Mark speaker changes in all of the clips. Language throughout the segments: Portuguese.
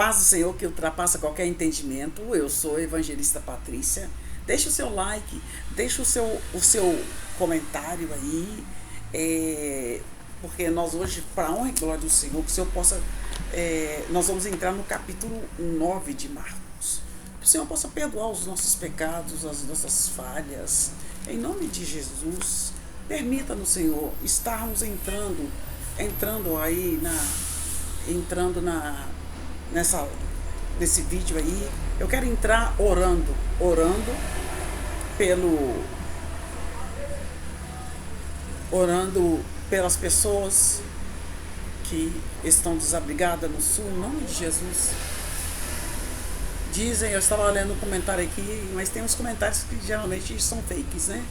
Speaker 1: paz do Senhor que ultrapassa qualquer entendimento. Eu sou a evangelista Patrícia. Deixa o seu like, deixa o seu comentário aí, porque nós hoje, para a honra e glória do Senhor, que o Senhor possa, nós vamos entrar no capítulo 9 de Marcos. Que o Senhor possa perdoar os nossos pecados, as nossas falhas. Em nome de Jesus, permita-nos, Senhor, estarmos entrando aí nesse vídeo aí. Eu quero entrar orando pelas pessoas que estão desabrigadas no sul, em nome de Jesus. Dizem, eu estava lendo um comentário aqui, mas tem uns comentários que geralmente são fakes, né?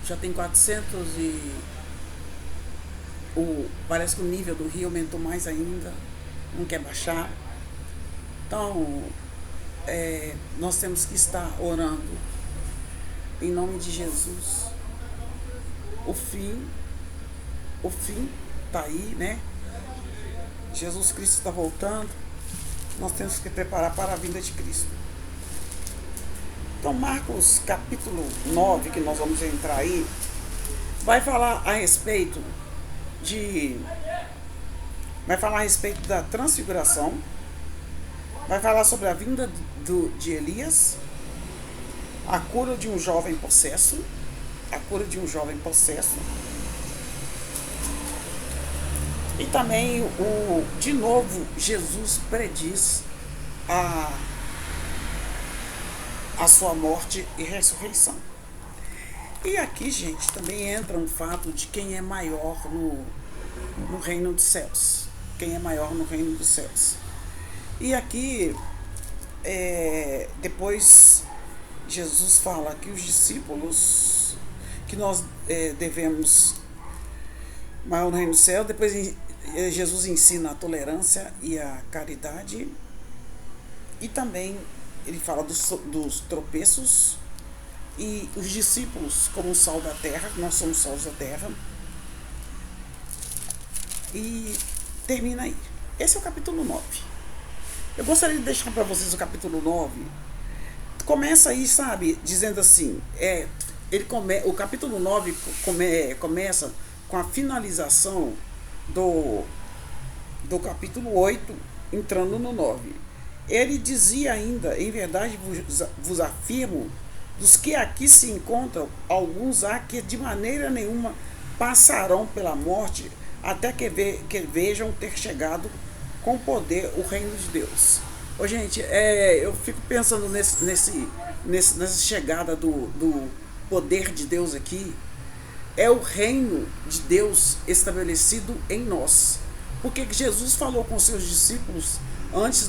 Speaker 1: Já tem 400 e parece que o nível do rio aumentou mais ainda, não quer baixar. Então, nós temos que estar orando em nome de Jesus. O fim está aí, né? Jesus Cristo está voltando. Nós temos que preparar para a vinda de Cristo. Então, Marcos capítulo 9, que nós vamos entrar aí, vai falar a respeito da transfiguração, vai falar sobre a vinda de Elias, a cura de um jovem possesso, e também, de novo, Jesus prediz a sua morte e ressurreição. E aqui, gente, também entra um fato de quem é maior no reino dos céus. Quem é maior no reino dos céus. E aqui, depois, Jesus fala que os discípulos, que nós devemos maior no reino do céu. Depois Jesus ensina a tolerância e a caridade. E também ele fala dos tropeços. E os discípulos como o sal da terra, nós somos sal da terra. E termina aí. Esse é o capítulo 9. Eu gostaria de deixar para vocês o capítulo 9. Começa aí, sabe, dizendo assim, o capítulo 9 começa com a finalização do capítulo 8, entrando no 9. Ele dizia ainda, em verdade vos afirmo, dos que aqui se encontram, alguns há que de maneira nenhuma passarão pela morte, até que vejam ter chegado com poder o reino de Deus. Ô, gente, eu fico pensando nessa chegada do poder de Deus aqui. É o reino de Deus estabelecido em nós. Porque Jesus falou com seus discípulos antes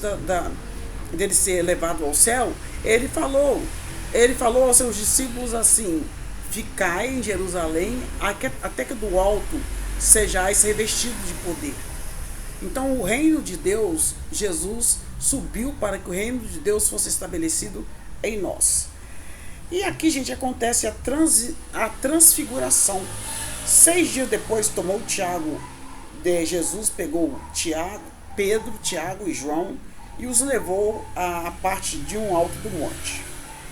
Speaker 1: dele ser levado ao céu. Ele falou aos seus discípulos assim: ficai em Jerusalém até que do alto sejais revestidos de poder. Então o reino de Deus, Jesus subiu para que o reino de Deus fosse estabelecido em nós. E aqui, gente, acontece a transfiguração. 6 dias depois tomou Jesus pegou Pedro, Tiago e João e os levou à parte de um alto do monte.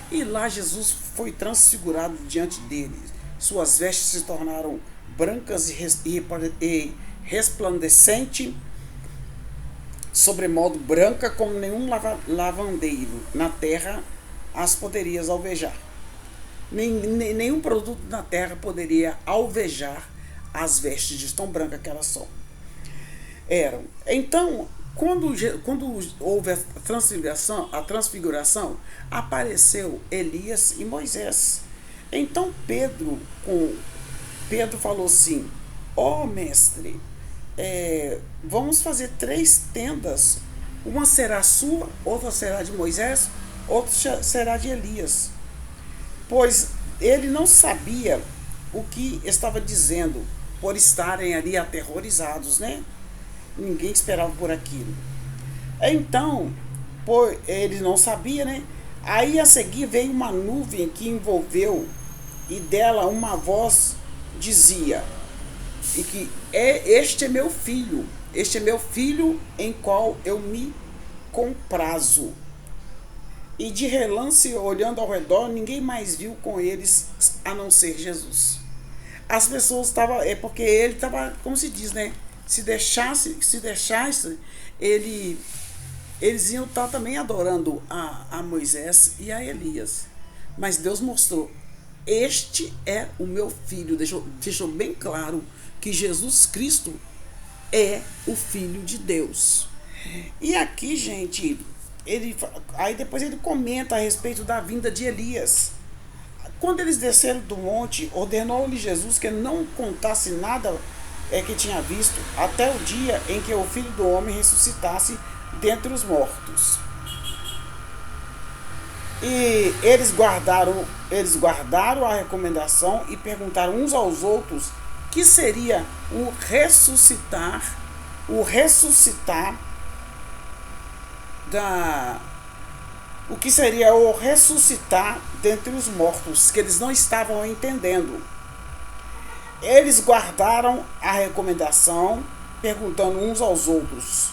Speaker 1: E lá Jesus foi transfigurado diante deles. Suas vestes se tornaram brancas e resplandecente, sobremodo branca como nenhum lavandeiro na terra as poderia alvejar. Nenhum produto na terra poderia alvejar as vestes de tão brancas que elas eram. Então, quando houve a transfiguração, apareceu Elias e Moisés. Então Pedro falou assim: ó mestre, vamos fazer 3 tendas, uma será sua, outra será de Moisés, outra será de Elias. Pois ele não sabia o que estava dizendo, por estarem ali aterrorizados, né? Ninguém esperava por aquilo. Então, ele não sabia, né? Aí a seguir veio uma nuvem que envolveu, e dela uma voz dizia, Este é meu filho, este é meu filho em qual eu me comprazo. E de relance, olhando ao redor, ninguém mais viu com eles a não ser Jesus. As pessoas estavam. É porque ele estava, como se diz, né? Se deixasse, eles iam estar também adorando a Moisés e a Elias. Mas Deus mostrou: este é o meu filho. Deixou bem claro que Jesus Cristo é o Filho de Deus. E aqui, gente, aí depois ele comenta a respeito da vinda de Elias. Quando eles desceram do monte, ordenou-lhe Jesus que não contasse nada que tinha visto, até o dia em que o Filho do Homem ressuscitasse dentre os mortos. E eles guardaram a recomendação e perguntaram uns aos outros que seria o ressuscitar o que seria o ressuscitar dentre os mortos, que eles não estavam entendendo. Eles guardaram a recomendação, perguntando uns aos outros: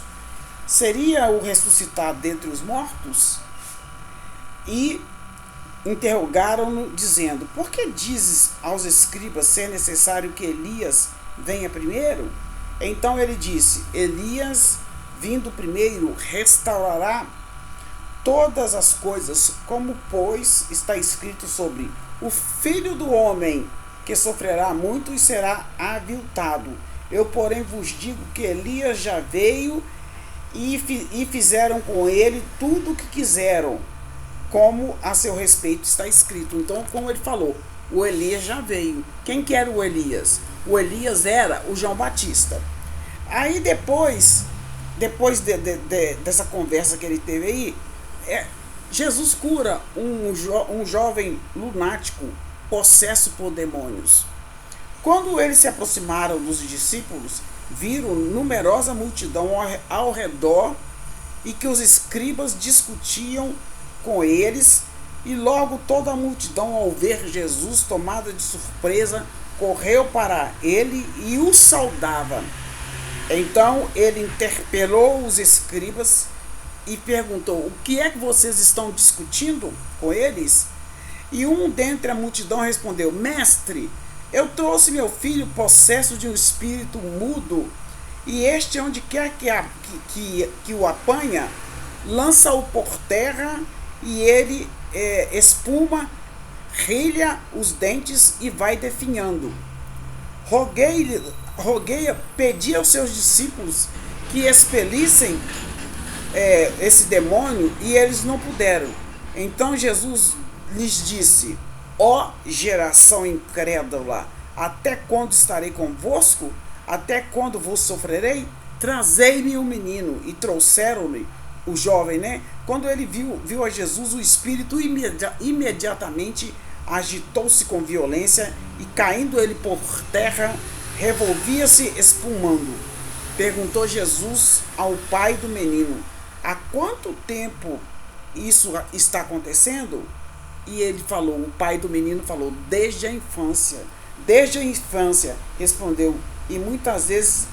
Speaker 1: seria o ressuscitar dentre os mortos? E interrogaram-no, dizendo: por que dizes aos escribas ser necessário que Elias venha primeiro? Então ele disse: Elias, vindo primeiro, restaurará todas as coisas, como, pois, está escrito sobre o Filho do Homem, que sofrerá muito e será aviltado. Eu, porém, vos digo que Elias já veio e fizeram com ele tudo o que quiseram, como a seu respeito está escrito. Então, como ele falou, o Elias já veio. Quem que era o Elias? O Elias era o João Batista. Aí depois dessa conversa que ele teve aí, Jesus cura um jovem lunático possesso por demônios. Quando eles se aproximaram dos discípulos, viram numerosa multidão ao redor e que os escribas discutiam com eles, e logo toda a multidão, ao ver Jesus, tomada de surpresa, correu para ele e o saudava. Então ele interpelou os escribas e perguntou: o que é que vocês estão discutindo com eles? E um dentre a multidão respondeu: mestre, eu trouxe meu filho possesso de um espírito mudo, e este, onde quer que o apanha, lança-o por terra, e ele espuma, rilha os dentes e vai definhando. Pedi aos seus discípulos que expelissem esse demônio, e eles não puderam. Então Jesus lhes disse: ó geração incrédula, até quando estarei convosco? Até quando vos sofrerei? Trazei-me o menino. E trouxeram-lhe o jovem, né? Quando ele viu a Jesus, o espírito imediatamente agitou-se com violência, e caindo ele por terra, revolvia-se espumando. Perguntou Jesus ao pai do menino: há quanto tempo isso está acontecendo? E ele falou, o pai do menino falou: desde a infância. Desde a infância, respondeu, e muitas vezes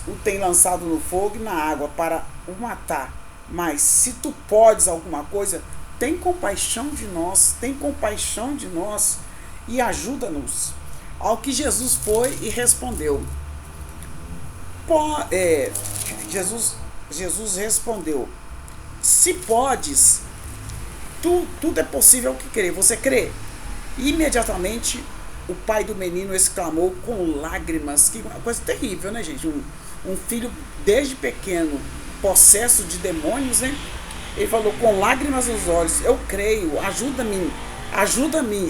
Speaker 1: o tem lançado no fogo e na água para o matar. Mas se tu podes alguma coisa, tem compaixão de nós e ajuda-nos. Ao que Jesus foi e respondeu. Jesus respondeu: se podes, tudo é possível ao que crer. Você crê? Imediatamente o pai do menino exclamou com lágrimas, que é uma coisa terrível, né, gente? Um filho desde pequeno possesso de demônios, né? Ele falou com lágrimas nos olhos: eu creio, ajuda-me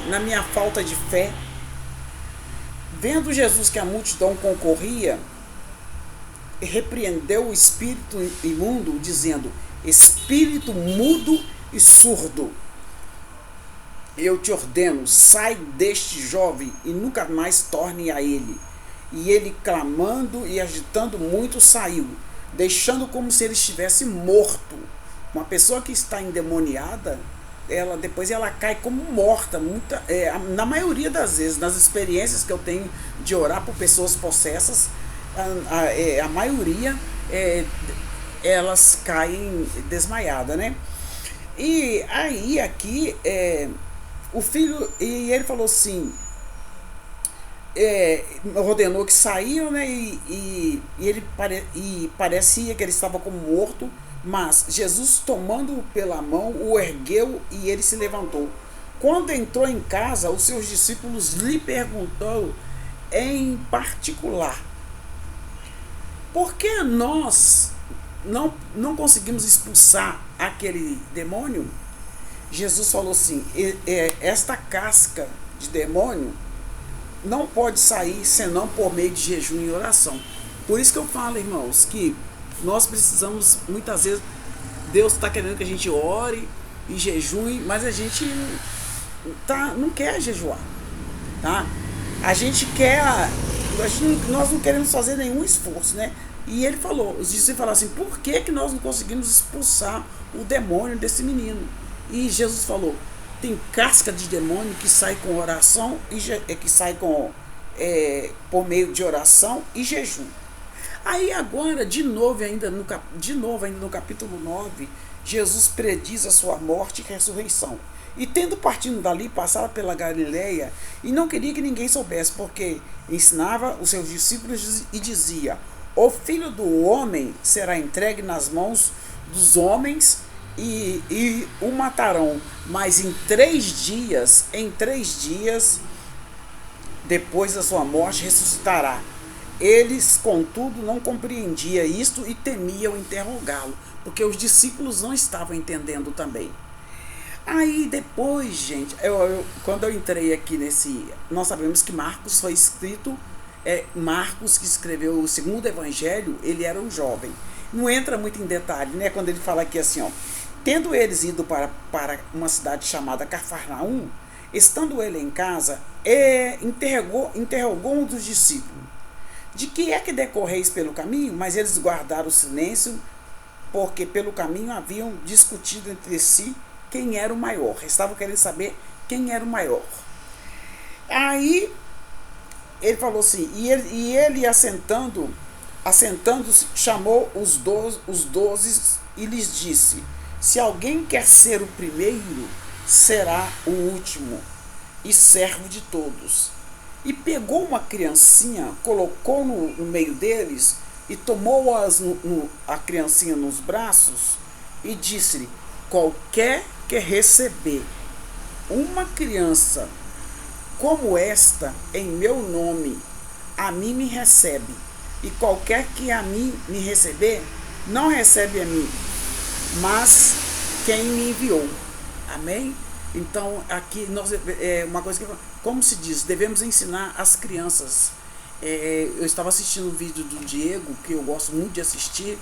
Speaker 1: na minha falta de fé. Vendo Jesus que a multidão concorria, repreendeu o espírito imundo, dizendo: espírito mudo e surdo, eu te ordeno, sai deste jovem e nunca mais torne a ele. E ele, clamando e agitando muito, saiu, deixando como se ele estivesse morto. Uma pessoa que está endemoniada, depois ela cai como morta. Na maioria das vezes, nas experiências que eu tenho de orar por pessoas possessas, a maioria elas caem desmaiadas, né? E aí aqui o filho, e ele falou assim, ordenou que saíram, né? E parecia que ele estava como morto, mas Jesus, tomando-o pela mão, o ergueu e ele se levantou. Quando entrou em casa, os seus discípulos lhe perguntou em particular: por que nós não conseguimos expulsar aquele demônio? Jesus falou assim: esta casca de demônio não pode sair senão por meio de jejum e oração. Por isso que eu falo, irmãos, que nós precisamos, muitas vezes, Deus está querendo que a gente ore e jejue, mas a gente não quer jejuar, tá? A gente quer, nós não queremos fazer nenhum esforço, né? E ele falou, os discípulos falaram assim: por que nós não conseguimos expulsar o demônio desse menino? E Jesus falou: tem casca de demônio que sai com oração que sai por meio de oração e jejum. Aí agora, de novo ainda no capítulo 9, Jesus prediz a sua morte e ressurreição. E tendo partido dali, passava pela Galileia, e não queria que ninguém soubesse, porque ensinava os seus discípulos e dizia: o Filho do Homem será entregue nas mãos dos homens e o matarão, mas em 3 dias, depois da sua morte, ressuscitará. Eles, contudo, não compreendiam isto e temiam interrogá-lo, porque os discípulos não estavam entendendo também. Aí depois, gente, quando eu entrei aqui nós sabemos que Marcos foi escrito, Marcos, que escreveu o segundo evangelho, ele era um jovem. Não entra muito em detalhe, né? Quando ele fala aqui assim, ó: tendo eles ido para uma cidade chamada Cafarnaum, estando ele em casa, interrogou um dos discípulos: de que é que decorreis pelo caminho? Mas eles guardaram o silêncio, porque pelo caminho haviam discutido entre si quem era o maior. Estavam querendo saber quem era o maior. Aí ele falou assim, e ele assentando-se, chamou os 12 e lhes disse: se alguém quer ser o primeiro, será o último e servo de todos. E pegou uma criancinha, colocou no meio deles e tomou a criancinha nos braços e disse-lhe: qualquer que receber uma criança como esta em meu nome, a mim me recebe. E qualquer que a mim me receber, não recebe a mim, mas quem me enviou. Amém? Então, aqui, uma coisa que, como se diz, devemos ensinar as crianças. Eu estava assistindo um vídeo do Diego, que eu gosto muito de assistir,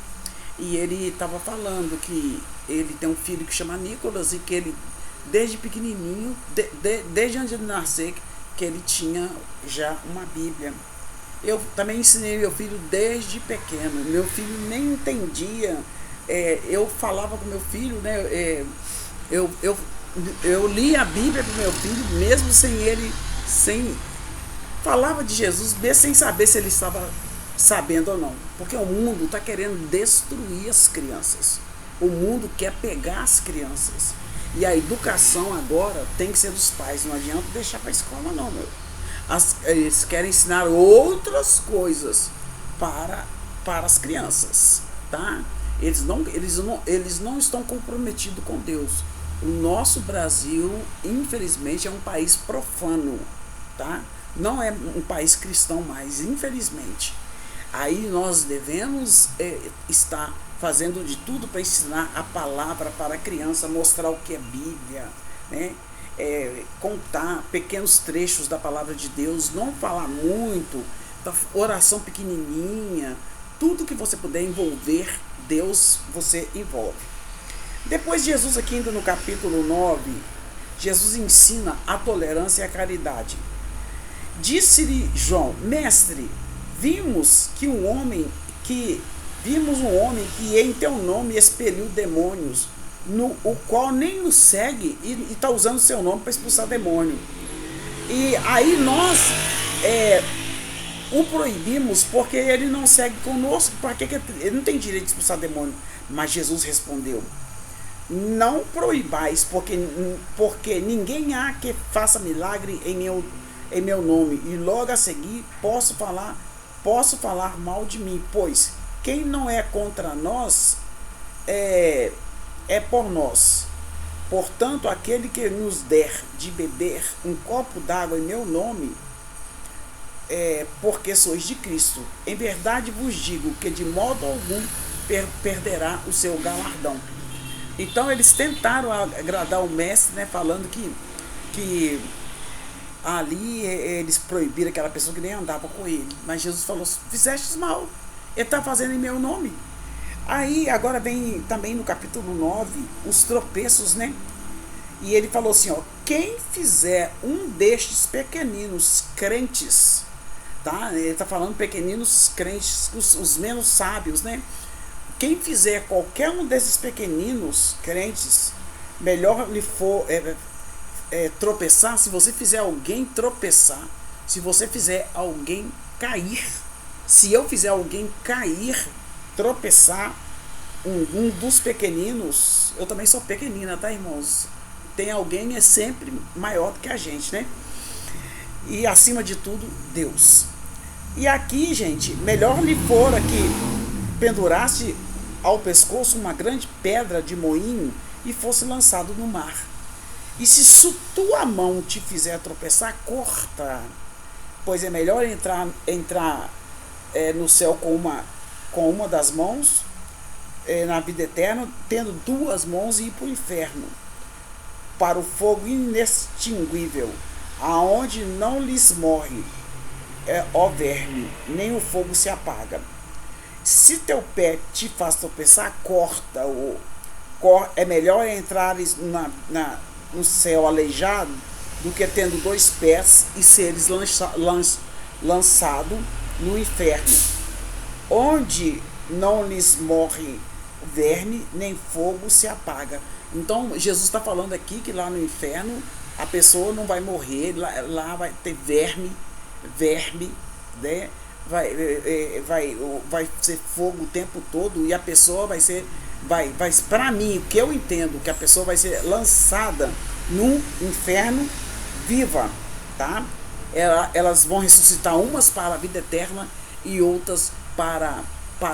Speaker 1: e ele estava falando que ele tem um filho que chama Nicolas, e que ele, desde pequenininho, desde antes de nascer, que ele tinha já uma Bíblia. Eu também ensinei meu filho desde pequeno. Meu filho nem entendia. Eu falava com meu filho, né? Eu li a Bíblia para o meu filho, mesmo falava de Jesus, mesmo sem saber se ele estava sabendo ou não. Porque o mundo está querendo destruir as crianças. O mundo quer pegar as crianças. E a educação agora tem que ser dos pais. Não adianta deixar para a escola, não, meu. Eles querem ensinar outras coisas para as crianças, tá? Eles não estão comprometidos com Deus. O nosso Brasil, infelizmente, é um país profano, tá? Não é um país cristão mais, infelizmente. Aí nós devemos estar fazendo de tudo para ensinar a palavra para a criança, mostrar o que é Bíblia, né? Contar pequenos trechos da palavra de Deus, não falar muito, oração pequenininha, tudo que você puder envolver Deus, você envolve. Depois Jesus, aqui indo no capítulo 9, Jesus ensina a tolerância e a caridade. Disse-lhe João: mestre, vimos um homem que em teu nome expeliu demônios, o qual nem nos segue e está usando o seu nome para expulsar demônio. E aí nós o proibimos porque ele não segue conosco. Para que ele não tem direito de expulsar demônio? Mas Jesus respondeu: não proibais, porque ninguém há que faça milagre em meu nome, e logo a seguir posso falar mal de mim, pois quem não é contra nós é por nós. Portanto, aquele que nos der de beber um copo d'água em meu nome, porque sois de Cristo. Em verdade vos digo que de modo algum perderá o seu galardão. Então eles tentaram agradar o mestre, né, falando que ali eles proibiram aquela pessoa que nem andava com ele. Mas Jesus falou: fizestes mal, ele está fazendo em meu nome. Aí agora vem também no capítulo 9 os tropeços, né? E ele falou assim, ó: quem fizer um destes pequeninos crentes, tá? Ele está falando pequeninos crentes, os menos sábios, né? Quem fizer qualquer um desses pequeninos crentes, melhor lhe for tropeçar. Se você fizer alguém tropeçar, se você fizer alguém cair, se eu fizer alguém cair, tropeçar, um dos pequeninos, eu também sou pequenina, tá, irmãos? Tem alguém sempre maior do que a gente, né? E acima de tudo, Deus. E aqui, gente, melhor lhe fora que pendurasse ao pescoço uma grande pedra de moinho e fosse lançado no mar. E se tua mão te fizer tropeçar, corta, pois é melhor entrar no céu com uma das mãos, na vida eterna, tendo duas mãos, e ir para o inferno, para o fogo inextinguível, aonde não lhes morre ó verme, nem o fogo se apaga. Se teu pé te faz tropeçar, corta-o. É melhor entrares no céu aleijado do que tendo dois pés e seres lançado no inferno, onde não lhes morre verme, nem fogo se apaga. Então Jesus está falando aqui que lá no inferno a pessoa não vai morrer, lá vai ter verme, né? Vai ser fogo o tempo todo, e a pessoa vai para mim, o que eu entendo, que a pessoa vai ser lançada no inferno viva, tá? Elas vão ressuscitar, umas para a vida eterna e outras para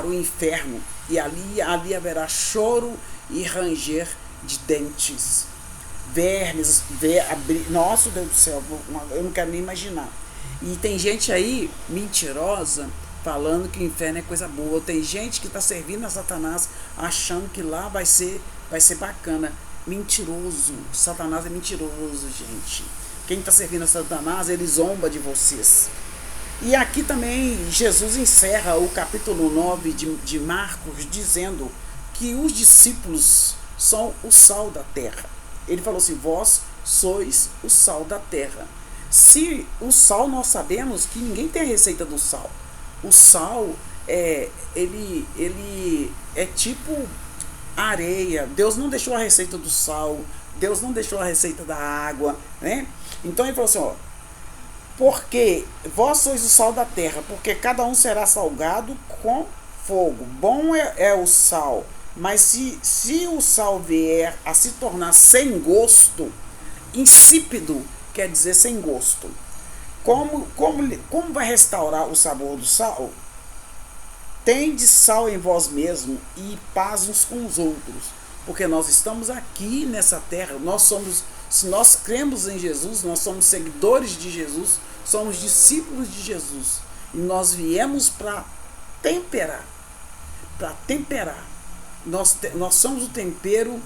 Speaker 1: o inferno, e ali haverá choro e ranger de dentes, vermes, nossa Deus do céu, eu não quero nem imaginar. E tem gente aí mentirosa falando que o inferno é coisa boa. Tem gente que está servindo a Satanás achando que lá vai ser bacana. Mentiroso. Satanás é mentiroso, gente. Quem está servindo a Satanás, ele zomba de vocês. E aqui também Jesus encerra o capítulo 9 de Marcos dizendo que os discípulos são o sal da terra. Ele falou assim: vós sois o sal da terra. Se o sal, nós sabemos que ninguém tem a receita do sal. O sal ele é tipo areia. Deus não deixou a receita do sal, Deus não deixou a receita da água, né? Então ele falou assim, ó: porque vós sois o sal da terra, porque cada um será salgado com fogo. Bom é o sal, mas se o sal vier a se tornar sem gosto, insípido, quer dizer sem gosto. Como vai restaurar o sabor do sal? Tende sal em vós mesmo e paz uns com os outros. Porque nós estamos aqui nessa terra, se nós cremos em Jesus, nós somos seguidores de Jesus, somos discípulos de Jesus. E nós viemos para temperar. Nós somos o tempero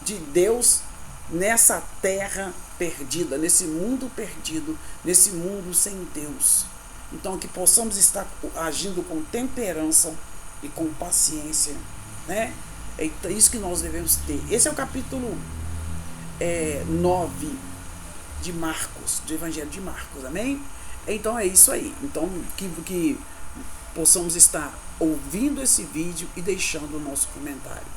Speaker 1: de Deus nessa terra perdida, nesse mundo perdido, nesse mundo sem Deus. Então que possamos estar agindo com temperança e com paciência, né? É isso que nós devemos ter. Esse é o capítulo 9 de Marcos, do Evangelho de Marcos, amém? Então é isso aí. Então que possamos estar ouvindo esse vídeo e deixando o nosso comentário.